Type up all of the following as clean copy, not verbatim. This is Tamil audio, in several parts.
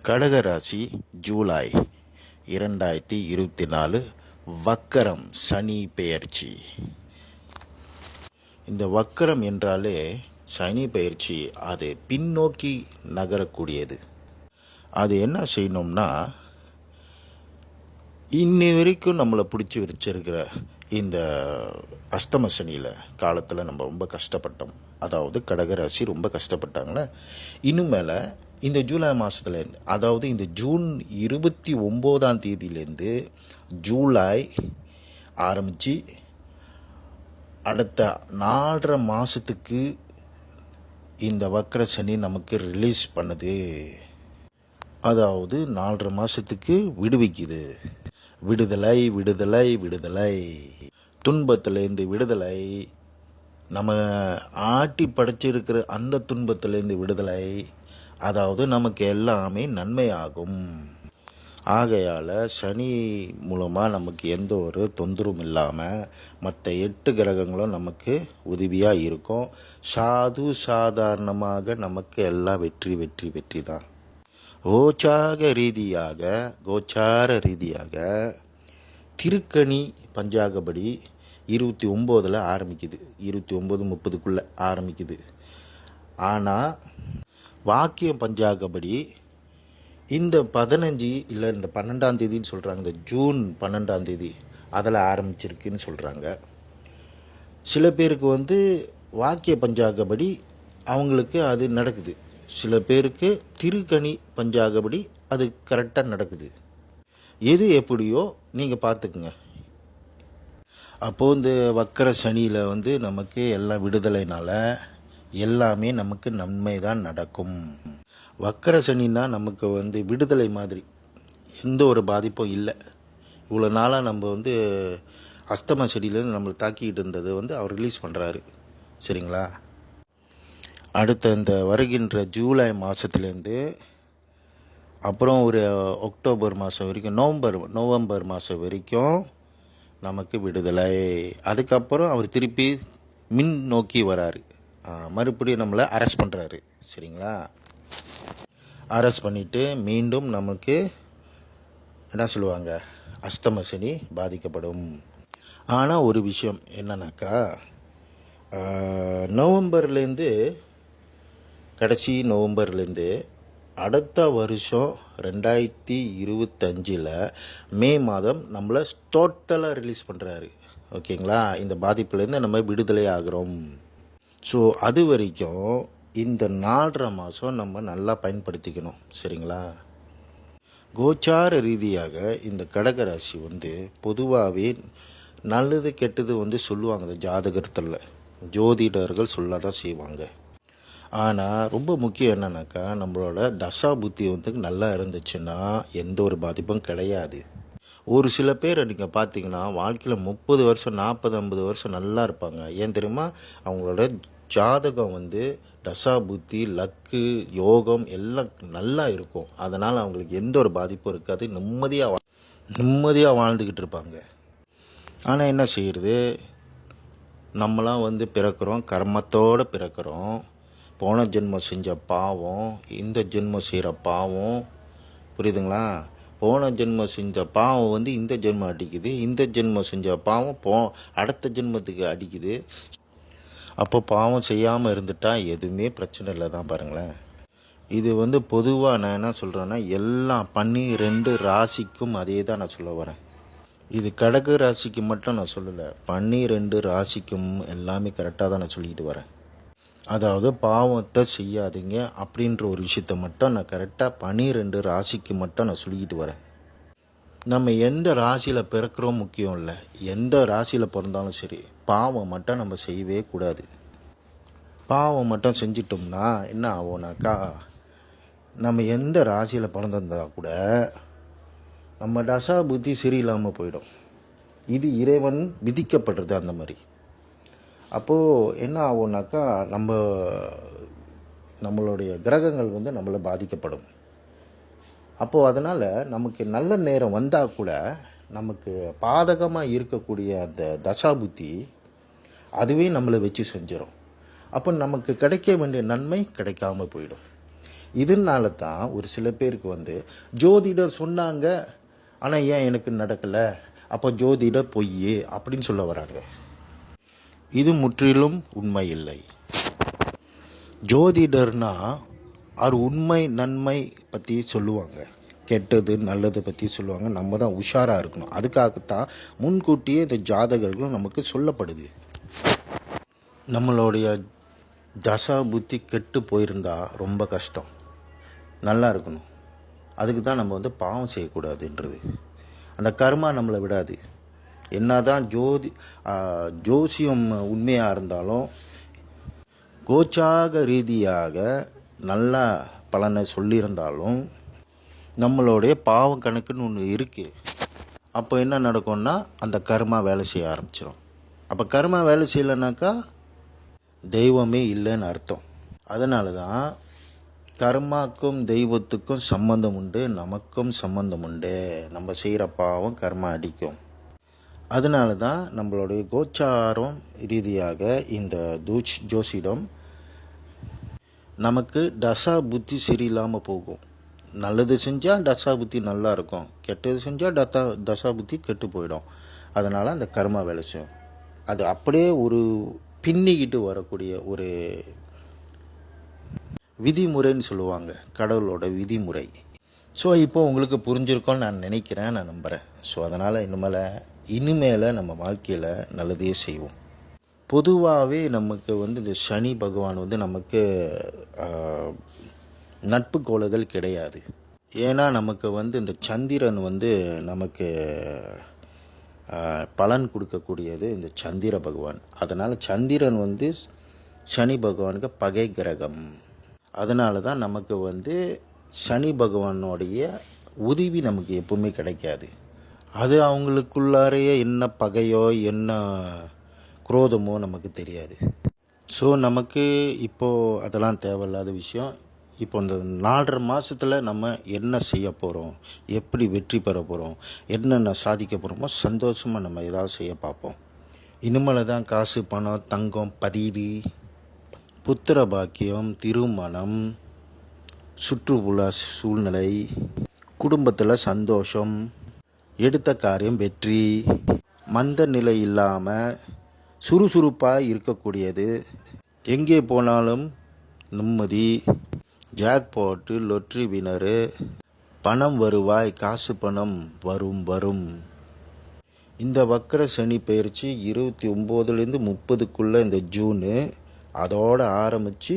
கடகராசி ஜூலை 2024 வக்கரம் சனி பெயர்ச்சி. இந்த வக்கரம் என்றாலே சனி பெயர்ச்சி, அது பின்னோக்கி நகரக்கூடியது. அது என்ன செய்யணும்னா, இன்னி வரைக்கும் நம்மளை பிடிச்சி வச்சிருக்கிற இந்த அஸ்தம சனியில் காலத்தில் நம்ம ரொம்ப கஷ்டப்பட்டோம். அதாவது கடகராசி ரொம்ப கஷ்டப்பட்டாங்களே. இனிமேல் இந்த ஜூலை மாதத்துலேருந்து, அதாவது இந்த ஜூன் 29 ஜூலை ஆரம்பித்து அடுத்த 4.5 மாதத்துக்கு இந்த வக்கர சனி நமக்கு ரிலீஸ் பண்ணுது. அதாவது 4.5 மாதத்துக்கு விடுவிக்குது. விடுதலை விடுதலை விடுதலை, துன்பத்திலேருந்து விடுதலை, நம்ம ஆட்டி படைச்சிருக்கிற அந்த துன்பத்திலேருந்து விடுதலை. அதாவது நமக்கு எல்லாமே நன்மையாகும். ஆகையால் சனி மூலமாக நமக்கு எந்த ஒரு தொந்தரவும் இல்லாமல் மற்ற 8 கிரகங்களும் நமக்கு உதவியாக இருக்கும். சாதாரணமாக நமக்கு எல்லாம் வெற்றி வெற்றி வெற்றி தான். கோச்சார ரீதியாக திருக்கணி பஞ்சாங்கப்படி 29 ஆரம்பிக்குது, 29-30க்குள்ளே ஆரம்பிக்குது. ஆனால் வாக்கியம் பஞ்சாங்கப்படி இந்த 15 இல்லை இந்த 12ஆம் தேதின்னு சொல்கிறாங்க, இந்த ஜூன் 12ஆம் தேதி அதில் ஆரம்பிச்சிருக்குன்னு சொல்கிறாங்க. சில பேருக்கு வாக்கிய பஞ்சாங்கப்படி அவங்களுக்கு அது நடக்குது. சில பேருக்கு திருக்கணி பஞ்சாங்கப்படி அது கரெக்டாக நடக்குது. எது எப்படியோ நீங்கள் பார்த்துக்குங்க. அப்போது இந்த வக்கர சனியில் நமக்கு எல்லாம் விடுதலைனால எல்லாமே நமக்கு நன்மை தான் நடக்கும். வக்கர சனின்னா நமக்கு விடுதலை மாதிரி, எந்த ஒரு பாதிப்பும் இல்லை. இவ்வளோ நாளாக நம்ம அஸ்தம சனியிலேருந்து நம்மளை தாக்கிட்டு இருந்தது அவர் ரிலீஸ் பண்ணுறாரு. சரிங்களா? அடுத்த இந்த வருகின்ற ஜூலை மாதத்துலேருந்து அப்புறம் ஒரு அக்டோபர் மாதம் வரைக்கும், நவம்பர் மாதம் வரைக்கும் நமக்கு விடுதலை. அதுக்கப்புறம் அவர் திருப்பி மின் நோக்கி வராரு, மறுபடியும் நம்மளை அரெஸ்ட் பண்ணுறாரு. சரிங்களா? அரெஸ்ட் பண்ணிவிட்டு மீண்டும் நமக்கு என்ன சொல்லுவாங்க, அஸ்தம சனி பாதிக்கப்படும். ஆனால் ஒரு விஷயம் என்னன்னாக்கா, கடைசி நவம்பர்லேருந்து அடுத்த வருஷம் 2025 மே மாதம் நம்மளை டோட்டலாக ரிலீஸ் பண்ணுறாரு. ஓகேங்களா? இந்த பாதிப்புலேருந்து நம்ம விடுதலை ஆகிறோம். ஸோ அது வரைக்கும் இந்த 4.5 மாதம் நம்ம நல்லா பயன்படுத்திக்கணும். சரிங்களா? கோச்சார ரீதியாக இந்த கடகராசி பொதுவாகவே நல்லது கெட்டது சொல்லுவாங்க. ஜாதகத்தில் ஜோதிடர்கள் சொல்ல தான் செய்வாங்க. ஆனால் ரொம்ப முக்கியம் என்னன்னாக்கா, நம்மளோட தசா புத்தி நல்லா இருந்துச்சுன்னா எந்த ஒரு பாதிப்பும் கிடையாது. ஒரு சில பேர் நீங்கள் பார்த்தீங்கன்னா வாழ்க்கையில் 30 வருஷம் 40-50 வருஷம் நல்லா இருப்பாங்க. ஏன் தெரியுமா? அவங்களோட ஜாதகம் தசா புத்தி, லக்கு, யோகம் எல்லாம் நல்லா இருக்கும். அதனால் அவங்களுக்கு எந்த ஒரு பாதிப்பும் இருக்காது. நிம்மதியாக வாழ்ந்துக்கிட்டு இருப்பாங்க. ஆனால் என்ன செய்கிறது, நம்மளாம் பிறக்கிறோம், கர்மத்தோடு பிறக்கிறோம். போன ஜென்மம் செஞ்ச பாவம், இந்த ஜென்மம் செய்கிற பாவம், புரியுதுங்களா? போன ஜென்மம் செஞ்ச பாவம் இந்த ஜென்மம் அடிக்குது, இந்த ஜென்மம் செஞ்ச பாவம் அடுத்த ஜென்மத்துக்கு அடிக்குது. அப்போ பாவம் செய்யாமல் இருந்துட்டால் எதுவுமே பிரச்சனை இல்லை தான். பாருங்களேன், இது பொதுவாக நான் என்ன சொல்கிறேன்னா, எல்லா 12 ராசிக்கும் அதே தான் நான் சொல்ல வரேன். இது கடக ராசிக்கு மட்டும் நான் சொல்லலை, 12 ராசிக்கும் எல்லாமே கரெக்டாக தான் நான் சொல்லிக்கிட்டு வரேன். அதாவது பாவத்தை செய்யாதீங்க அப்படின்ற ஒரு விஷயத்த மட்டும் நான் கரெக்டாக 12 ராசிக்கு மட்டும் நான் சொல்லிக்கிட்டு வரேன். நம்ம எந்த ராசியில் பிறக்கிறோம் முக்கியம் இல்லை, எந்த ராசியில் பிறந்தாலும் சரி, பாவம் மட்டும் நம்ம செய்யவே கூடாது. பாவம் மட்டும் செஞ்சிட்டோம்னா என்ன ஆகும்னாக்கா, நம்ம எந்த ராசியில் பிறந்திருந்தா கூட நம்ம தசா புத்தி சரியில்லாமல் போயிடும். இது இறைவன் விதிக்கப்படுறது அந்த மாதிரி. அப்போது என்ன ஆகும்னாக்கா, நம்மளுடைய கிரகங்கள் நம்மளை பாதிக்கப்படும். அப்போது அதனால் நமக்கு நல்ல நேரம் வந்தால் கூட நமக்கு பாதகமாக இருக்கக்கூடிய அந்த தசாபுத்தி அதுவே நம்மளை வச்சு செஞ்சிடும். அப்போ நமக்கு கிடைக்க வேண்டிய நன்மை கிடைக்காம போயிடும். இதனால தான் ஒரு சில பேருக்கு வந்து ஜோதிடர் சொன்னாங்க ஆனால் ஏன் எனக்கு நடக்கலை, அப்போ ஜோதிடர் பொய் அப்படின்னு சொல்ல வராங்க. இது முற்றிலும் உண்மை இல்லை. ஜோதிடர்னா அவர் உண்மை நன்மை பற்றி சொல்லுவாங்க, கெட்டது நல்லது பற்றி சொல்லுவாங்க. நம்ம தான் உஷாராக இருக்கணும். அதுக்காகத்தான் முன்கூட்டியே இந்த ஜாதகர்களும் நமக்கு சொல்லப்படுது. நம்மளுடைய தசா புத்தி கெட்டு போயிருந்தா ரொம்ப கஷ்டம். நல்லா இருக்கணும். அதுக்கு தான் நம்ம வந்து பாவம் செய்யக்கூடாதுன்றது. அந்த கர்மா நம்மளை விடாது. என்ன தான் ஜோசியம் உண்மையாக இருந்தாலும் கோச்சாக ரீதியாக நல்ல பலனை சொல்லியிருந்தாலும் நம்மளுடைய பாவம் கணக்குன்னு ஒன்று இருக்குது. அப்போ என்ன நடக்கும்னா அந்த கர்மா வேலை செய்ய ஆரம்பிச்சிடும். அப்போ கர்மா வேலை செய்யலைனாக்கா தெய்வமே இல்லைன்னு அர்த்தம். அதனால தான் கர்மாக்கும் தெய்வத்துக்கும் சம்பந்தம் உண்டு, நமக்கும் சம்பந்தம் உண்டு. நம்ம செய்கிற பாவம் கர்மா அடிக்கும். அதனால தான் நம்மளுடைய கோச்சாரம் ரீதியாக இந்த ஜோசிடம் நமக்கு தசா புத்தி சரியில்லாமல் போகும். நல்லது செஞ்சால் தசா புத்தி நல்லா இருக்கும், கெட்டது செஞ்சால் தசா புத்தி கெட்டு போயிடும். அதனால் அந்த கர்மா வேலை செய்யும். அது அப்படியே ஒரு பின்னிக்கிட்டு வரக்கூடிய ஒரு விதிமுறைன்னு சொல்லுவாங்க, கடவுளோட விதிமுறை. ஸோ இப்போ உங்களுக்கு புரிஞ்சிருக்கோன்னு நான் நினைக்கிறேன், நான் நம்புகிறேன். ஸோ அதனால் இனிமேல் நம்ம வாழ்க்கையில் நல்லதே செய்வோம். பொதுவாகவே நமக்கு வந்து இந்த சனி பகவான் வந்து நமக்கு நட்பு கோள்கள் கிடையாது. ஏன்னா நமக்கு வந்து இந்த சந்திரன் வந்து நமக்கு பலன் கொடுக்கக்கூடியது இந்த சந்திர பகவான். அதனால் சந்திரன் வந்து சனி பகவானுக்கு பகை கிரகம். அதனால தான் நமக்கு வந்து சனி பகவானுடைய உதவி நமக்கு எப்பவுமே கிடைக்காது. அது அவங்களுக்குள்ளாரையே என்ன பகையோ என்ன குரோதமோ நமக்கு தெரியாது. ஸோ நமக்கு இப்போது அதெல்லாம் தேவையில்லாத விஷயம். இப்போ இந்த 4.5 மாதத்தில் நம்ம என்ன செய்ய போகிறோம், எப்படி வெற்றி பெற போகிறோம், என்னென்ன சாதிக்க போகிறோமோ சந்தோஷமாக நம்ம ஏதாவது செய்ய பார்ப்போம். இனிமேல் தான் காசு, பணம், தங்கம், பதவி, புத்திர பாக்கியம், திருமணம், சுற்றுப்புற சூழ்நிலை, குடும்பத்தில் சந்தோஷம், எடுத்த காரியம் வெற்றி, மந்த நிலை இல்லாமல் சுறுசுறுப்பாக இருக்கக்கூடியது, எங்கே போனாலும் நிம்மதி, ஜாக்பாட்டு, லொட்ரி வினரு, பணம் வருவாய், காசு பணம் வரும். இந்த வக்கர சனி பயிற்சி 29லேருந்து 30க்குள்ளே இந்த ஜூனு அதோடு ஆரம்பித்து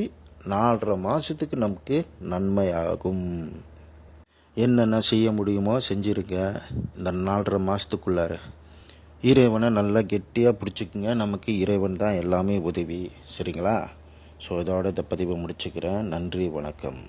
4.5 மாதத்துக்கு நமக்கு நன்மை ஆகும். என்னென்ன செய்ய முடியுமோ செஞ்சுருக்கேன் இந்த 4.5 மாதத்துக்குள்ளார. இறைவனை நல்லா கெட்டியாக பிடிச்சிக்குங்க. நமக்கு இறைவன் தான் எல்லாமே உதவி. சரிங்களா? ஸோ இதோட இந்த பதிவை முடிச்சுக்கிறேன். நன்றி, வணக்கம்.